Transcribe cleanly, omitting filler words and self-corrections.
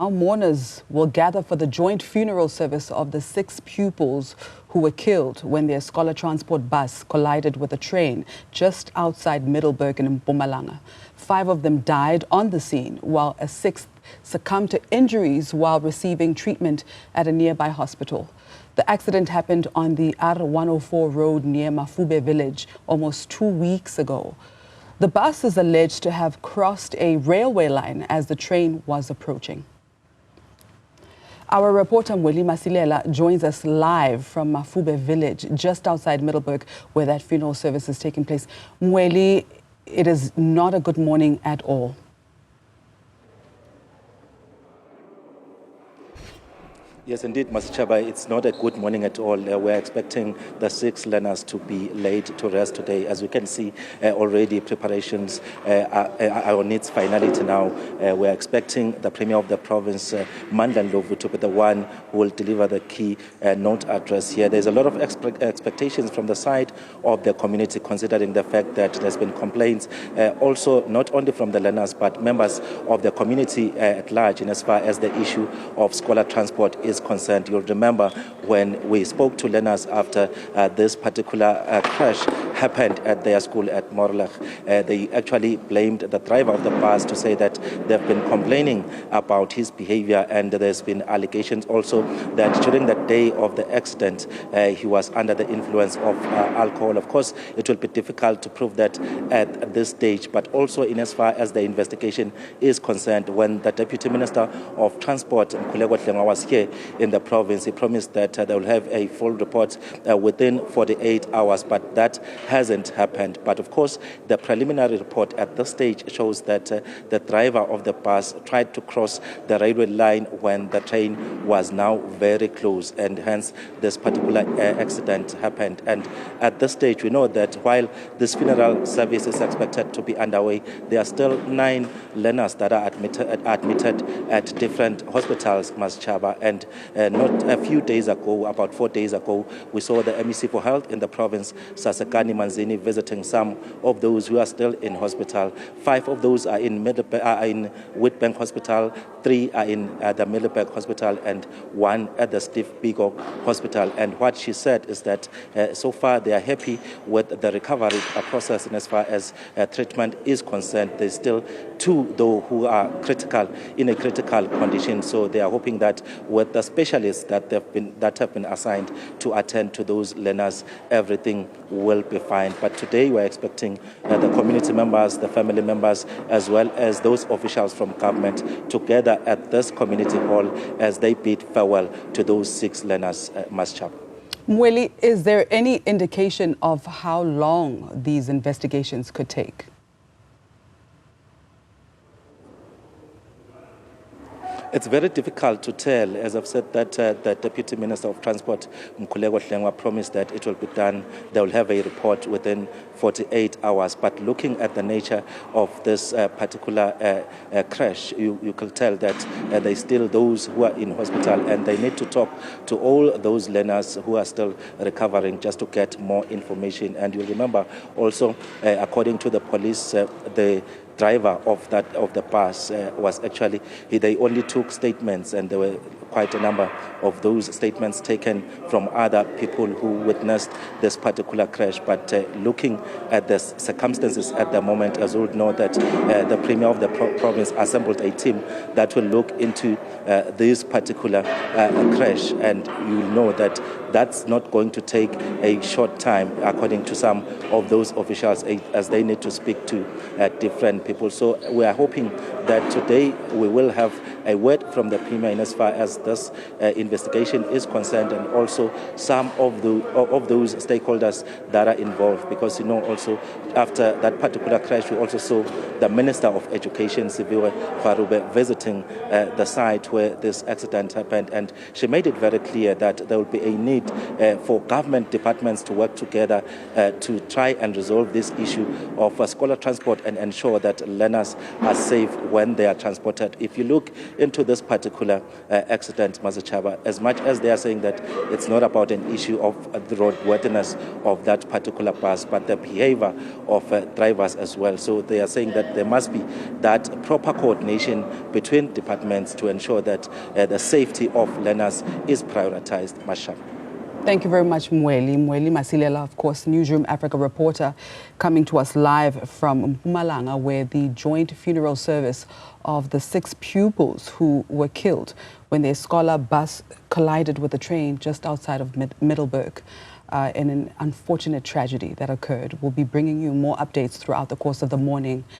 Now, mourners will gather for the joint funeral service of the 6 pupils who were killed when their scholar transport bus collided with a train just outside Middleburg in Mpumalanga. 5 of them died on the scene, while a 6th succumbed to injuries while receiving treatment at a nearby hospital. The accident happened on the R104 road near Mafube Village almost 2 weeks ago. The bus is alleged to have crossed a railway line as the train was approaching. Our reporter Mweli Masilela joins us live from Mafube Village, just outside Middleburg, where that funeral service is taking place. Mweli, it is not a good morning at all. Yes, indeed, Masichaba, it's not a good morning at all. We're expecting the 6 learners to be laid to rest today. As we can see, already preparations are on its finality now. We're expecting the Premier of the province, Mandla Ndlovu, to be the one who will deliver the key note address here. There's a lot of expectations from the side of the community, considering the fact that there's been complaints, also not only from the learners, but members of the community at large, in as far as the issue of scholar transport is concerned. You'll remember when we spoke to learners after this particular crash happened at their school at Mpumalanga. They actually blamed the driver of the bus to say that they've been complaining about his behavior, and there's been allegations also that during the day of the accident he was under the influence of alcohol. Of course, it will be difficult to prove that at this stage, but also in as far as the investigation is concerned. When the Deputy Minister of Transport, Mpumalanga, was here in the province, he promised that they will have a full report within 48 hours, but that hasn't happened. But of course, the preliminary report at this stage shows that the driver of the bus tried to cross the railway line when the train was now very close, and hence this particular accident happened. And at this stage, we know that while this funeral service is expected to be underway, there are still 9 learners that are admitted at different hospitals, Maschaba. And not a few days ago, about 4 days ago, we saw the MEC for Health in the province, Sasekani Manzini, visiting some of those who are still in hospital. 5 of those are in Witbank Hospital, 3 are in the Middleburg Hospital, and 1 at the Steve Biko Hospital. And what she said is that so far they are happy with the recovery process, and as far as treatment is concerned, there's still 2 though who are in a critical condition. So they are hoping that with the specialists that have been assigned to attend to those learners, everything will be fine. But today we're expecting the community members, the family members, as well as those officials from government together at this community hall as they bid farewell to those 6 learners, Maschab. Mweli, is there any indication of how long these investigations could take? It's very difficult to tell. As I've said, that the Deputy Minister of Transport, Mpumalanga, promised that it will be done. They will have a report within 48 hours. But looking at the nature of this particular crash, you can tell that there's still those who are in hospital, and they need to talk to all those learners who are still recovering just to get more information. And you'll remember also, according to the police, the driver of the bus was actually, they only took statements, and there were quite a number of those statements taken from other people who witnessed this particular crash. But looking at the circumstances at the moment, as we would know that the Premier of the province assembled a team that will look into this particular crash, and you will know that that's not going to take a short time, according to some of those officials, as they need to speak to different people. So we are hoping that today we will have a word from the Premier in as far as this investigation is concerned, and also some of those stakeholders that are involved. Because, you know, also after that particular crash, we also saw the Minister of Education, Sibiwe Farube, visiting the site where this accident happened, and she made it very clear that there will be a need for government departments to work together to try and resolve this issue of scholar transport and ensure that learners are safe when they are transported. If you look into this particular accident, Masichaba, as much as they are saying that it's not about an issue of the roadworthiness of that particular bus, but the behavior of drivers as well. So they are saying that there must be that proper coordination between departments to ensure that the safety of learners is prioritized. Mashab. Thank you very much, Mweli. Mweli Masilela, of course, Newzroom Afrika reporter, coming to us live from Mpumalanga, where the joint funeral service of the 6 pupils who were killed when their scholar bus collided with a train just outside of Middleburg. In an unfortunate tragedy that occurred. We'll be bringing you more updates throughout the course of the morning.